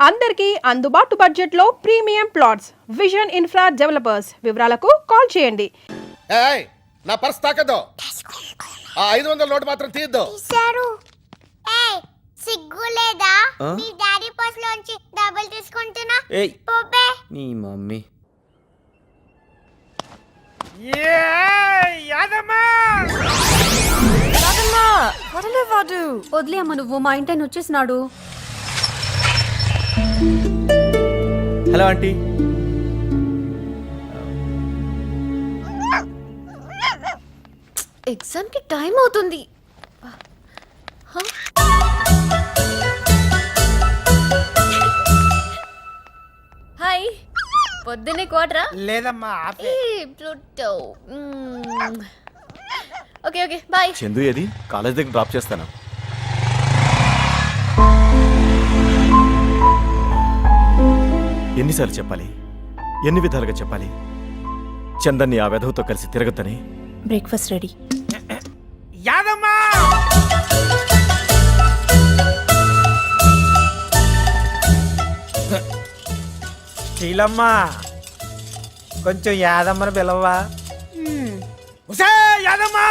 అందరికీ అందుబాటు బడ్జెట్లో premium plots vision infra developers. వివరాలకు కాల్ చేయండి. నా పర్స్ తాకద్దు. ఆ 500 నోటు మాత్రం తీయద్దు. సిగ్గులేదా? మీ డాడీ పర్స్ లోంచి డబ్బులు తీసుకుంటున్నా. పోపే నీ మమ్మీ. వదిలే అమ్మ, నువ్వు మా ఇంటి వచ్చేసినాడు. Hello aunty. ఎగ్జామ్ కి టైం అవుతుంది. హాయ్, పొద్దున్నే కోటరా? లేదమ్మా. Okay okay bye. చందు ఏది? కాలేజ్ దగ్గర డ్రాప్ చేస్తాను. ఎన్నిసార్లు చెప్పాలి, ఎన్ని విధాలుగా చెప్పాలి చందన్ని ఆ వెధవతో కలిసి తిరగద్దని? Breakfast ready. యాదమ్మా, శీలమ్మా, కొంచెం యాదమ్మని పిలవా? యాదమ్మా,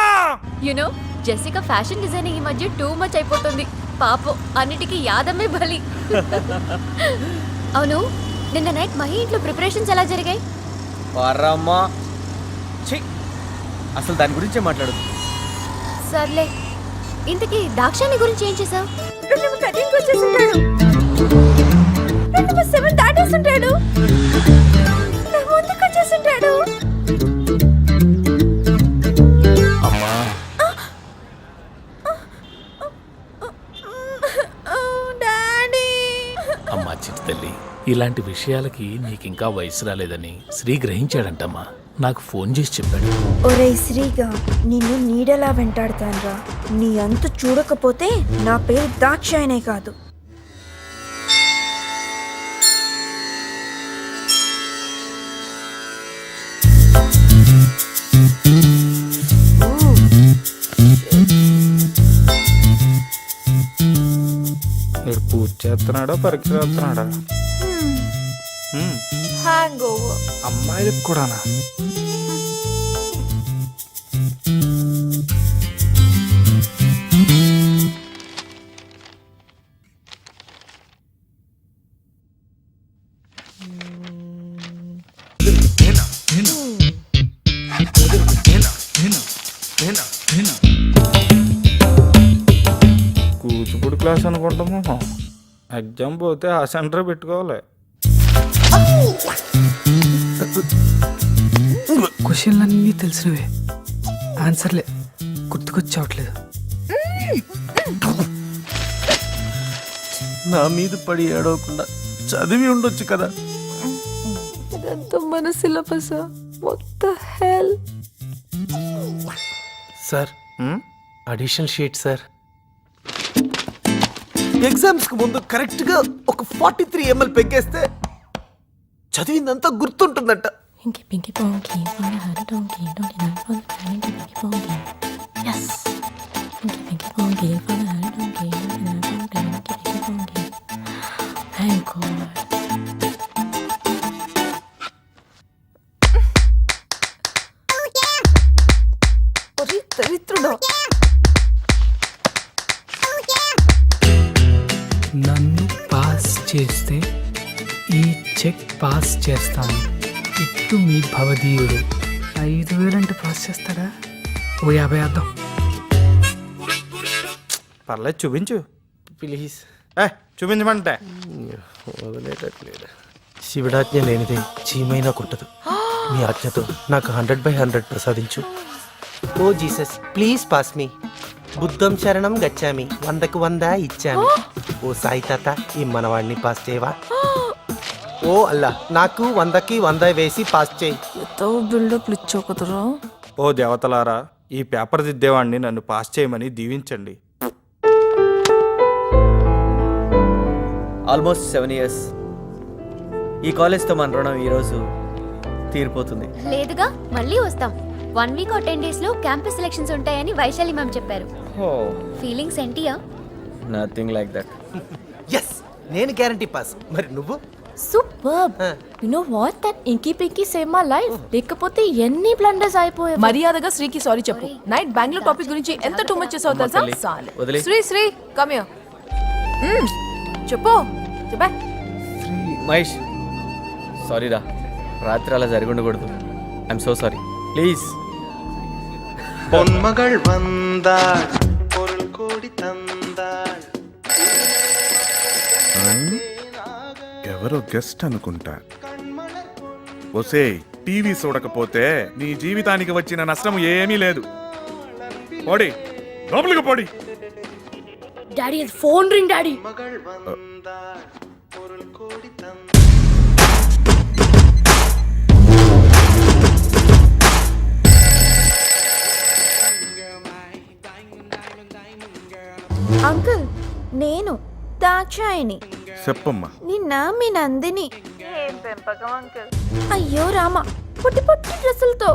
యునో జెసికా ఫ్యాషన్ డిజైనింగ్ ఈ మధ్య టూ మచ్ అయిపోతుంది. పాపం అన్నిటికీ యాదమ్మే బలి. అవును, నిన్న నైట్ మహి ఇంట్లో ప్రిపరేషన్స్ ఎలా జరిగాయి? వారమ్మా, అసలు దాని గురించే మాట్లాడు. సర్లే, ఇంతకీ దాక్షాని గురించి ఏం చేసావు? అమ్మా చిట్టి తల్లి, ఇలాంటి విషయాలకి నీకింకా వయసు రాలేదని శ్రీ గ్రహించాడంటమ్మా. నాకు ఫోన్ చేసి చెప్పాడు. ఒరే శ్రీగా, నిన్ను నీడలా వెంటాడుతాన్రా. నీ అంతు చూడకపోతే నా పేరు దాక్షాయనే కాదు. పూజ చేస్తున్నాడా, పరీక్ష చేస్తున్నాడా? Hang over. అమ్మాయిలకు కూడానా? కూచిపూడి క్లాస్ అనుకుంటాము. ఎగ్జామ్ పోతే ఆ సెంటర్ పెట్టుకోవాలి. క్వశ్చన్లన్నీ తెలిసినవే, ఆన్సర్లే గుర్తుకొచ్చావట్లేదు. నా మీద పడి ఏడవకుండా చదివి ఉండొచ్చు కదా. ఇదంతా మన సిలబస్. మొత్తం hell. Sir, additional sheet sir. Exams కు ముందు కరెక్ట్ గా ఒక 43 ml పెగ్గేస్తే చదివిందంతా గుర్తుంటుందంట. నన్ను పాస్ చేస్తే ఈ చెక్ పాస్ చేస్తాను. ఇట్టు మీ భవదీయుడు. 5,000 అంటే పాస్ చేస్తాడా? ఓ 50 వేద్దాం. పర్లేదు, చూపించు ప్లీజ్. చూపించమంటే వదిలేటట్లేదు. శివుడాజ్ఞ లేనిదే చీమైనా కుట్టదు. మీ ఆజ్ఞతో నాకు 100/100 ప్రసాదించు. ఓ జీసస్, ప్లీజ్ పాస్ మీ. బుద్ధం శరణం గచ్చామి. 100కు 100 ఇచ్చామి. ఓ సాయి తాత, ఈ మనవాడిని పాస్ చేయవా? ఓ అల్లా, నాకు 100కి 100 వేసి పాస్ చేయి. బిల్డప్లు ఇచ్చోకదురా. ఓ దేవతలారా, ఈ పేపర్ దిద్దేవాడిని నన్ను పాస్ చేయమని దీవించండి. Almost 7 years. ఈ కాలేజ్తో మన రుణం ఈరోజు తీరిపోతుంది. లేదుగా, మళ్ళీ వస్తాం. 1 week or 10 days లో క్యాంపస్ సెలక్షన్స్ ఉంటాయని వైశాలి మ్యామ్ చెప్పారు. ఫీలింగ్స్ ఏంటియా? Nothing like that. ఎస్, నేను గ్యారంటీ పాస్. మరి నువ్వు? Super. You know what, that inky pinky save my life. లేకపోతే ఎన్ని బ్లండర్స్ అయిపోయాయి. మర్యాదగా శ్రీకి సారీ చెప్పు. నైట్ బెంగళూరు టాపిక్ గురించి ఎంత టూ మచ్ చేసావు తెలుసా? చాలు. Sri come here. చెప్పు చెప్పే. మహేష్ సారీ రా, రాత్రి అలా జరిగి ఉండకూడదు. I'm so sorry, please. Ponmagal Vandhal பொருள் கோடி தந்தாள். ఎవరో గెస్ట్ అనుకుంటా. ఒసే, టీవీ చూడకపోతే నీ జీవితానికి వచ్చిన నష్టం ఏమీ లేదు. పోడి లోపలికి పోడి. Daddy phone ring daddy. மகள் வந்தாள் பொருள் கோடி தந்தாள். అంకుల్, నేను దాక్షాయిని. చెప్పమ్మా. నిన్న మీ నందిని. ఏం పెంపకం అంకుల్. అయ్యో రామ, పొట్టి పొట్టి డ్రెస్సులతో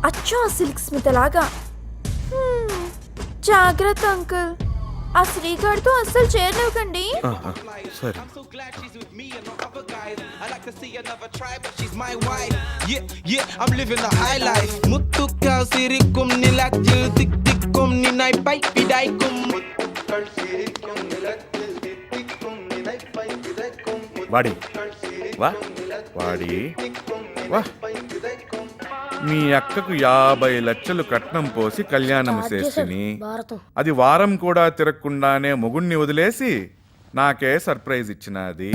అచ్చం ఆ సిల్క్ స్మిత లాగా. జాగ్రత్త అంకుల్, ఆ శ్రీగాడితో అస్సలు చేరనివ్వకండి. సరే. వాడి వా వాడి వా. మీ అక్కకు 50 లక్షలు కట్నం పోసి కళ్యాణం చేసిని, అది వారం కూడా తిరగకుండానే మొగుణ్ణి వదిలేసి నాకే సర్ప్రైజ్ ఇచ్చినది.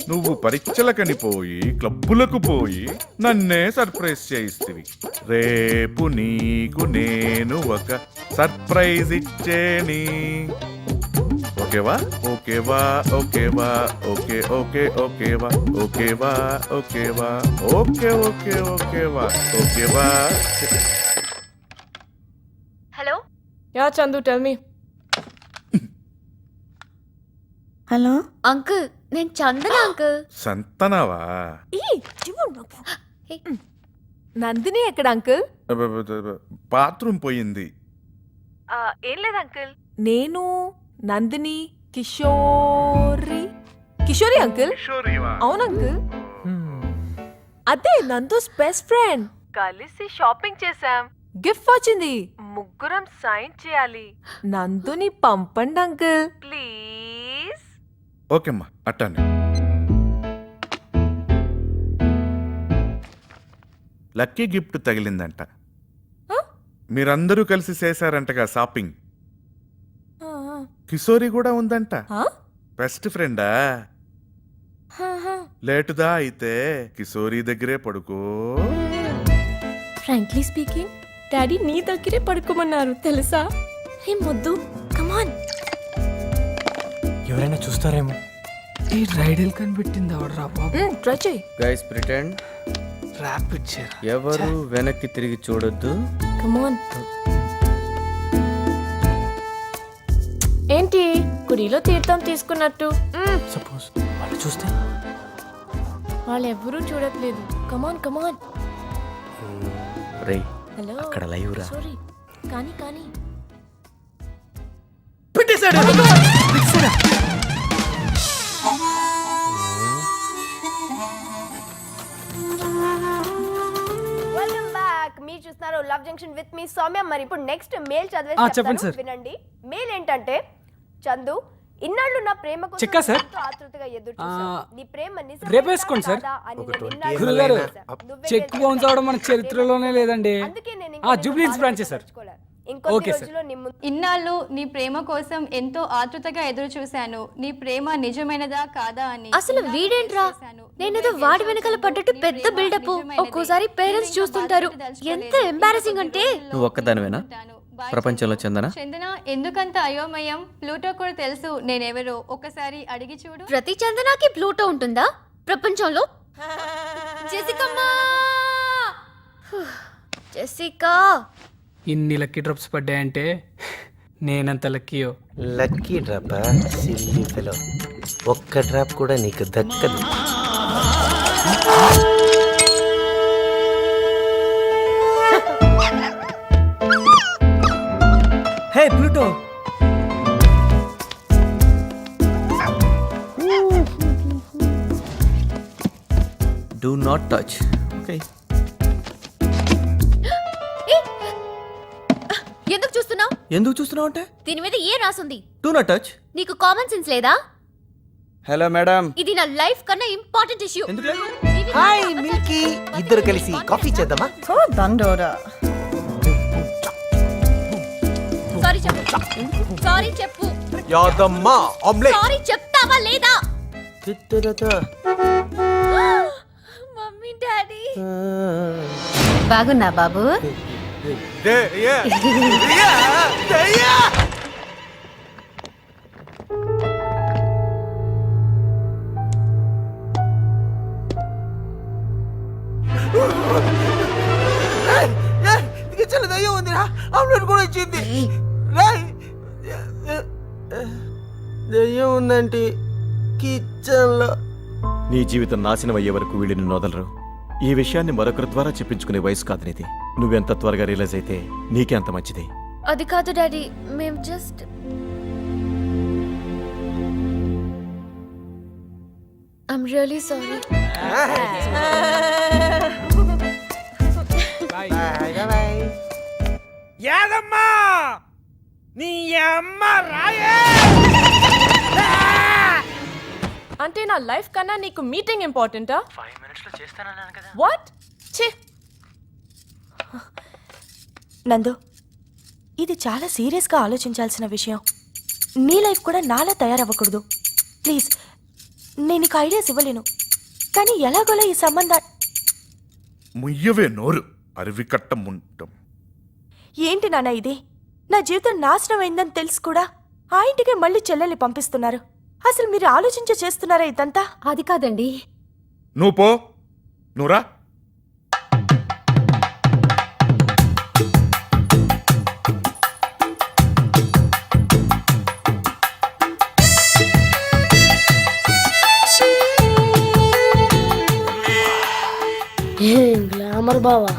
నువ్వు పరీక్షలకని పోయి క్లబ్బులకు పోయి నన్నే సర్ప్రైజ్ చేయిస్తివి. రేపు నీకు నేను ఒక సర్ప్రైజ్ ఇచ్చేని. ఓకేవా? ఓకేవా? ఓకేవా? ఓకే ఓకే ఓకేవా? ఓకేవా? ఓకేవా? ఓకే ఓకే ఓకేవా? ఓకేవా? Hello ya Chandu, tell me. Hello uncle, నేను చందన అంకుల్. సంతనవా? నందిని ఎక్కడ అంకుల్? బాత్రూమ్ పోయింది. ఏం లేదు అంకుల్, నేను నందిని కిషోరి అంకుల్. అవును అంకుల్, అదే నందోస్ బెస్ట్ ఫ్రెండ్. కలిసి షాపింగ్ చేసాం, గిఫ్ట్ వచ్చింది, ముగ్గురం సైన్ చేయాలి. నందుని పంపండి అంకుల్ ప్లీజ్. ఓకేమ్మా, అట్టానే. లక్కీ గిఫ్ట్ తగిలిందంట. మీరందరూ కలిసి చేశారంటగా షాపింగ్. కిషోరి కూడా ఉందంట. బెస్ట్ ఫ్రెండా? లేటుదా అయితే కిషోరి దగ్గరే పడుకో. ఫ్రాంక్లీ స్పీకింగ్, డాడీ నీ దగ్గరే పడుకోమన్నారు తెలుసా? హే ముద్దు, కమాన్. ఎవరైనా చూస్తారేమో. ఈ రైడల్ కనిపెట్టింది ఎవడరా బాబు? ట్రై చేయి. Guys pretend. ర్యాప్ ఇచ్చారు. ఎవరు వెనక్కి తిరిగి చూడొద్దు. కమాన్. ఏంటి గుడిలో తీర్థం తీసుకున్నట్టు? సపోజ్ వాళ్ళు చూస్తే? వాళ్ళు ఎవరూ చూడట్లేదు. కమాన్ కమాన్. రేయ్, హలో, అక్కడ లైవ్ రా. సారీ, కానీ కానీ పెట్టేశాడు. Welcome back. మీరు చూస్తున్నారు love junction with me Soumya. మరి ఇప్పుడు నెక్స్ట్ మెయిల్ చదివే చెప్పండి సార్. వినండి. మెయిల్ ఏంటంటే, చందు, ఇన్నాళ్ళు నా ప్రేమ కోసం చెక్కా సార్? ఎంతో ఆతృతగా ఎదురు చూశాను. నీ ప్రేమ నిజమేనా రేపు వేసుకోండి సార్. కాదా అని ఒక నేను 20 ఇన్నాళ్ళు గురుగారు, ఆలోచించాను. నువ్వే చెక్ తెలుసా? బౌన్స్ అవడం మన చరిత్రలోనే లేదండి. అందుకే నేను ఇంకా జూబ్లీ నిన్ను బ్రాంచ్ సార్. పట్టించుకోలే. ఇంకొన్ని ఓకే సార్. రోజుల్లో నీ ముందు ఇన్నాళ్ళు నీ ప్రేమ కోసం ఎంతో ఆతృతగా ఎదురు చూశాను. నీ ప్రేమ నిజమైనదా కాదా అని. అసలు వీడేంట్రా, నేనేదో వాడి వెనకాల పడ్డట్టు పెద్ద బిల్డప్. ఒక్కోసారి పేరెంట్స్ చూస్తుంటారు. ఎంత ఎంబారసింగ్ అంటే. నువ్వు ఒక్కదానివేనా ప్రపంచంలో చందన? చందన ఎందుకంత అయోమయం? ప్లూటో కూడా తెలుసు నేనెవరో. ఒకసారి అడిగి చూడు. ప్రతి చందనాకి ప్లూటో ఉంటుందా ప్రపంచంలో? జెసికమ్మా, జెసికా. ఇన్ని లక్కీ డ్రాప్స్ పడ్డాయంటే నేనంత లక్కీయో. Lucky drop silly fellow. ఒక్క డ్రాప్ కూడా నీకు దక్కదు. Hey Pluto, do not touch. Okay. ఎందుకు చూస్తున్నావు? ఎందుకు చూస్తున్నావు అంటే దీని మీద ఏ రాసుంది? Do not touch. నీకు కామన్ సెన్స్ లేదా? Hello madam. ఇది నా లైఫ్ కన్నా ఇంపార్టెంట్ ఇష్యూ. ఎందుకు లేదు? హాయ్ మిల్కీ, ఇద్దరు కలిసి కాఫీ చేద్దామా? సారీ చెప్పు. సారీ చెప్పు. యాదమ్మా ఆమ్లెట్. సారీ చెప్తావా లేదా? మమ్మీ డాడీ బాగున్నా బాబు? కిచెన్ దయ్యం ఉందిరా, ఆమ్లెట్ కూడా ఇచ్చింది. దయ్యం ఉందంటే కిచెన్ లో. నీ జీవితం నాశనం అయ్యే వరకు వీళ్ళని నొదలరు. ఈ విషయాన్ని మరొకరి ద్వారా చెప్పించుకునే వయసు కాదు నీది. నువ్వెంత త్వరగా రియలైజ్ అయితే నీకే అంత మంచిది. అది కాదు డాడీ, మేము జస్ట్ ఐమ్ రియల్లీ సారీ. యాదమ్మా నీ అమ్మ రాయే. అంటే నా లైఫ్ కన్నా నీకు మీటింగ్ ఇంపార్టెంటా? 5 minutes లో చేస్తానన్నాను కదా. వాట్? ఛే, నందు, ఇది చాలా సీరియస్గా ఆలోచించాల్సిన విషయం. నీ లైఫ్ కూడా నాలా తయారవ్వకూడదు. ప్లీజ్, నేను నీకు ఐడియాస్ ఇవ్వలేను, కానీ ఎలాగోలా ఈ సంబంధం. ముయ్యవే నోరు, అరివికట్ట ముంటం. ఏంటి నాన్న ఇది? నా జీవితం నాశనం అయిందని తెలుసు కూడా ఆ ఇంటికి మళ్ళీ చెల్లెల్ని పంపిస్తున్నారు. అసలు మీరు ఆలోచించే చేస్తున్నారా ఇదంతా? అది కాదండి. నువ్వు పో, నువ్వురా. గ్లామర్ బావా.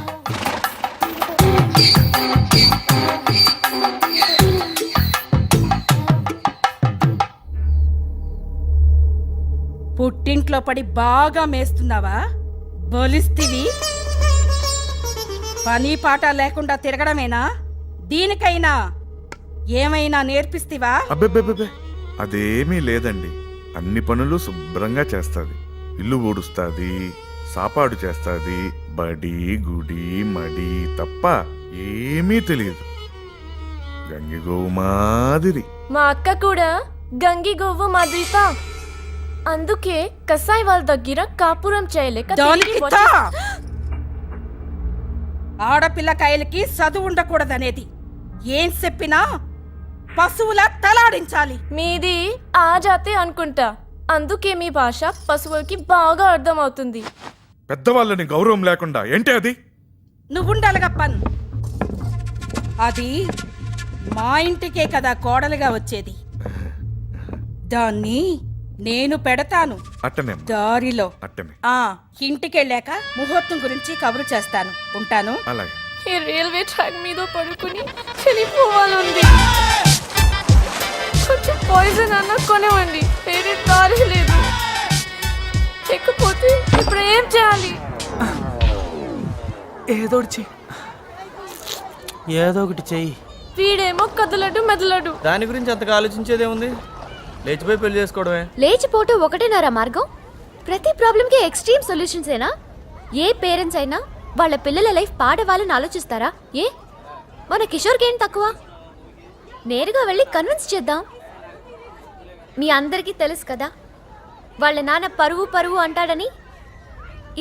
పుట్టింట్లో పడి బాగా మేస్తున్నావా? బలిస్తివి. పని పాట లేకుండా తిరగడమేనా? దీనికైనా ఏమైనా నేర్పిస్తివా? అబ్బెబ్బెబ్బె, అదేమీ లేదండి. అన్ని పనులు శుభ్రంగా చేస్తాది. ఇల్లు ఊడుస్తాది, సాపాడు చేస్తాది, బడి గుడి మడి తప్ప ఏమీ తెలియదు. గంగిగోవు మాదిరి. మా అక్క కూడా గంగి గోవ్వ మాదిరితా. అందుకే కసాయి వాళ్ళ దగ్గర కాపురం చేయలేక దానికి తా! ఆడపిల్లకాయలకి చదువు ఉండకూడదనేది. ఏం చెప్పినా పశువులా తలాడించాలి. మీది ఆ జాతే అనుకుంటా, అందుకే మీ భాష పశువులకి బాగా అర్థమవుతుంది. పెద్దవాళ్ళని గౌరవం లేకుండా ఏంటి అది? నువ్వుండాలిగా పన్. అది మా ఇంటికే కదా కోడలుగా వచ్చేది. దాన్ని నేను పెడతాను అట్టనే దారిలో. అట్టనే. ఇంటికెళ్ళాక ముహూర్తం గురించి కబురు చేస్తాను. ఉంటాను. అలాగే. ఈ రైల్వే ట్రాక్ మీద పడుకుని చనిపోవాలండి. కొంచెం పాయిజన్ అన్న కొనివ్వండి, వేరే దారి లేదు. లేకపోతే ఇప్పుడు ఏం చేయాలి? ఏదో ఒకటి చెయ్యి. వీడేమో కదలడు మెదలడు. దాని గురించి అంతగా ఆలోచించేదేముంది? లేచిపోయి పెళ్లి చేసుకోవడమే. లేచిపోవటం ఒకటేనారా మార్గం? ప్రతి ప్రాబ్లంకి ఎక్స్ట్రీమ్ సొల్యూషన్స్ ఏనా? ఏ పేరెంట్స్ అయినా వాళ్ళ పిల్లల లైఫ్ పాడవాలని ఆలోచిస్తారా? ఏ మన కిషోర్కి ఏం తక్కువ? నేరుగా వెళ్ళి కన్విన్స్ చేద్దాం. మీ అందరికీ తెలుసు కదా, వాళ్ళ నాన్న పరువు పరువు అంటాడని.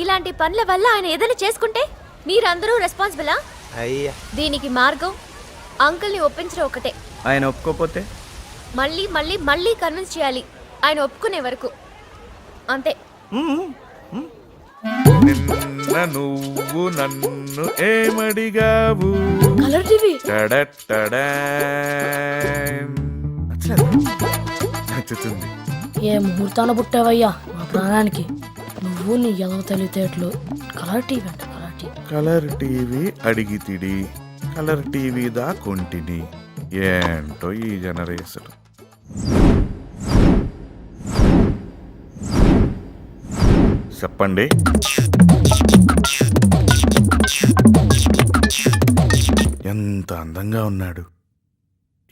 ఇలాంటి పనుల వల్ల ఆయన ఏదైనా చేసుకుంటే మీరందరూ రెస్పాన్సిబులా? అయ్యా, దీనికి మార్గం అంకుల్ని ఒప్పించడం ఒకటే. ఆయన ఒప్పుకోపోతే మళ్ళీ మళ్ళీ మళ్ళీ కన్విన్స్ చేయాలి, ఆయన ఒప్పుకునే వరకు. అంతే. నిన్న నువ్వు నన్ను ఏమడిగావు? Colour TV. నచ్చుతుంది. ఏ ముహూర్తాన పుట్టావయ్యా మా ప్రాణానికి. నువ్వు నీ ఎదవ తెలివితేటలు. కలర్ టీవీ అంట, కలర్ టీవీ. కలర్ టీవీ అడిగితిడి, కలర్ టీవీ దా కొంటిని. ఏంటో ఈ జనరేషన్. చెప్పండి. ఎంత అందంగా ఉన్నాడు.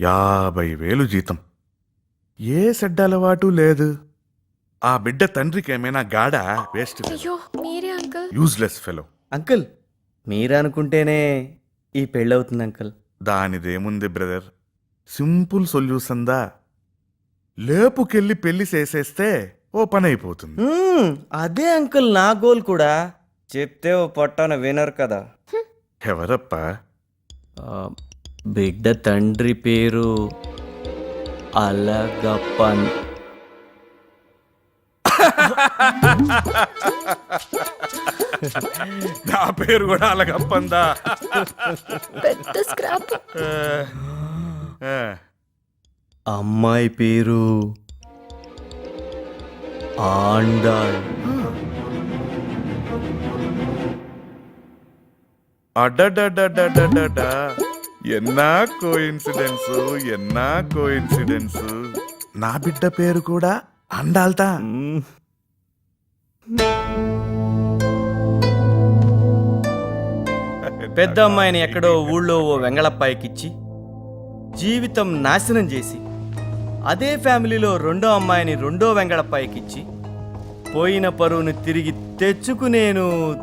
50,000 జీతం. ఏ చెడ్డ అలవాటు లేదు. ఆ బిడ్డ తండ్రికి ఏమైనా గాడా? వేస్ట్ అయ్యో మీరే అంకుల్. Useless fellow. అంకుల్ మీరు అనుకుంటేనే ఈ పెళ్ళవుతుంది అంకుల్. దానిదేముంది బ్రదర్, సింపుల్ సొల్యూషన్ దా. లేపుకెళ్ళి పెళ్లి చేసేస్తే ఓ పని అయిపోతుంది. అదే అంకుల్ నా గోల్ కూడా. చెప్తే ఓ పొట్టన వినరు కదా. ఎవరప్పా? బిడ్డ తండ్రి పేరు అలగప్పన్. నా పేరు కూడా అలగప్పందా? పెద్ద స్క్రాప్. అమ్మాయి పేరు ఆండాళ్. అడ్డడ్డడ్డడ్డడ్డడ్డ. ఎన్నా కోయిన్సిడెన్స్. నా బిడ్డ పేరు కూడా అండాల్తా. పెద్ద అమ్మాయిని ఎక్కడో ఊళ్ళో ఓ వెంగళప్పాయికిచ్చి జీవితం నాశనం చేసి, అదే ఫ్యామిలీలో రెండో అమ్మాయిని రెండో వెంగళప్పాయికిచ్చి, పోయిన పరువును తిరిగి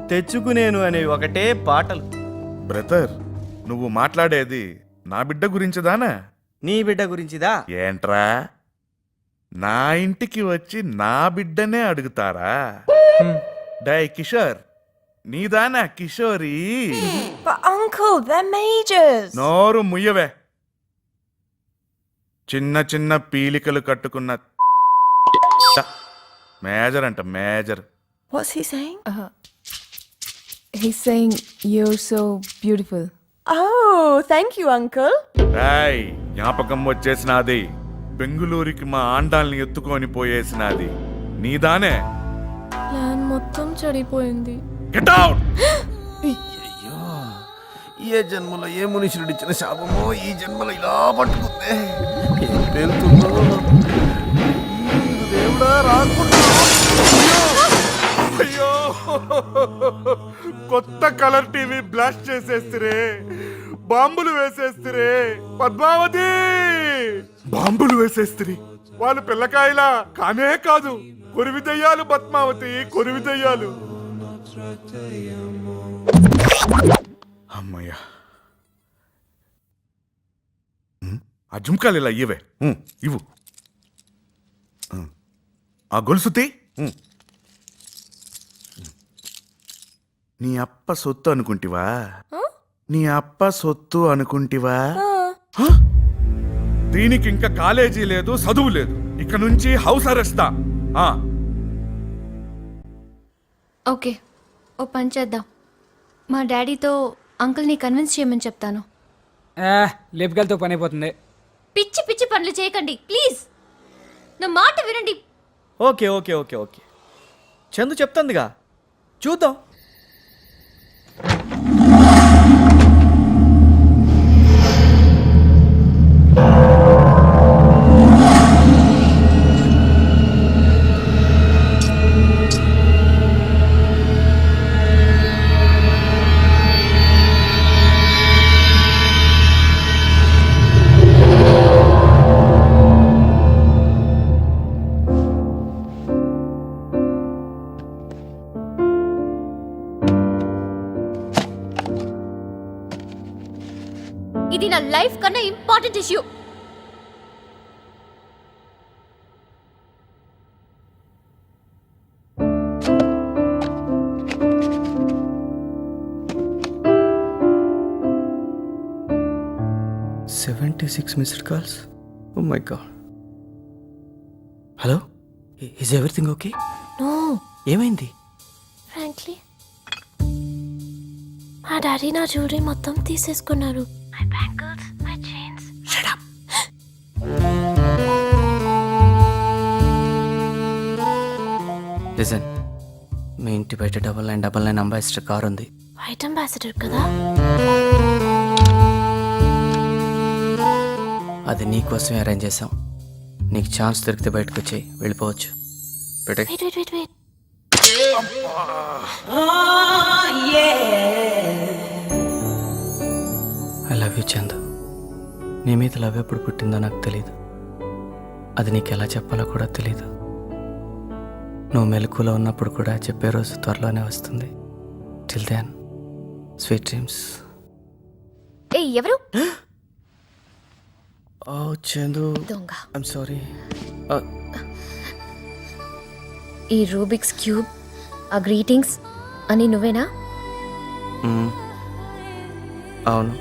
తెచ్చుకునేను అనే ఒకటే పాటలు. బ్రదర్, నువ్వు మాట్లాడేది నా బిడ్డ గురించిదానా? నీ బిడ్డ గురించిదా? ఏంట్రా, నా ఇంటికి వచ్చి నా బిడ్డనే అడుగుతారా? డై కిషోర్, నీదానా కిషోరి? But uncle, they're majors. నోరు ముయ్యవే. చిన్న చిన్న పీలికలు కట్టుకున్న మేజర్ అంట, major. What's he saying? He's saying you're so beautiful. Oh, thank you, uncle. Rai, జ్ఞాపకం వచ్చేసినాది. బెంగుళూరుకి మా ఆండాల్ని ఎత్తుకొని పోయేసినాది. నీదానే? ప్లాన్ మొత్తం చెడిపోయింది. Get out. అయ్యయ్యో, ఏ జన్మలో ఏ మునీశ్వరుడు ఇచ్చిన శాపమో ఈ జన్మలో ఇలా పట్టుకుందే. ఏం పేలుతుందో దేవుడా, రాకుండా. అయ్యో, కొత్త కలర్ టీవీ బ్లాస్ట్ చేసేస్తురే, బాంబులు వేసేస్తురే. పద్మావతి, బాంబులు వేసేస్తురి. వాళ్ళు పిల్లకాయలా కానే కాదు, కొరివిదయ్యాలు. పద్మావతి, కొరివిదయ్యాలు. అమ్మయ్యా, ఆ జుంకాలు ఇలా ఇవ్వే. ఇవ్వు. ఆ గొలుసుతి నీ అప్ప సొత్తు అనుకుంటివా? నీ అప్ప సొత్తు అనుకుంటివా? దీనికి ఇంకా కాలేజీ లేదు, చదువు లేదు. ఇక నుంచి హౌస్ అరెస్టా. ఓకే, ఓ పని చేద్దాం. మా డాడీతో అంకుల్ని కన్విన్స్ చేయమని చెప్తాను. లేపుకెళ్తే పని అయిపోతుంది. పిచ్చి పిచ్చి పనులు చేయకండి ప్లీజ్, నా మాట వినండి. Okay okay okay okay, Chandu చెప్తుందిగా, చూద్దాం. ఇది నా లైఫ్ కన్నా important issue. Missed calls. Oh my God. Hello, is everything okay? No, ఏమైంది? frankly, మా డాడీ నా జ్యువెలరీ మొత్తం తీసేసుకున్నారు. My bangles, my chains. Shut up. Listen, మీ ఇంటి బయట 9999 అంబాసిడర్ కార్ ఉంది. వైట్ అంబాసిడర్ కదా? అది నీకోసమే అరేంజ్ చేసాం. నీకు ఛాన్స్ దొరికితే బయటకు వచ్చి వెళ్ళిపోవచ్చు. పెట్టే. Wait. I I love you Chandu. నీ మీద లవ్ ఎప్పుడు పుట్టిందో నాకు తెలీదు. అది నీకు ఎలా చెప్పాలో కూడా తెలీదు. నువ్వు మెలకులో ఉన్నప్పుడు కూడా చెప్పే రోజు త్వరలోనే వస్తుంది. Till then sweet dreams. ఏ ఎవరు ఓ చందు, దొంగ. I'm sorry. ఈ రూబిక్స్ క్యూబ్, ఆ గ్రీటింగ్స్ అని నువ్వేనా? అవును.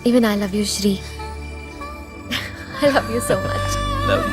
Even I love you Sri. I love you so much. Love you.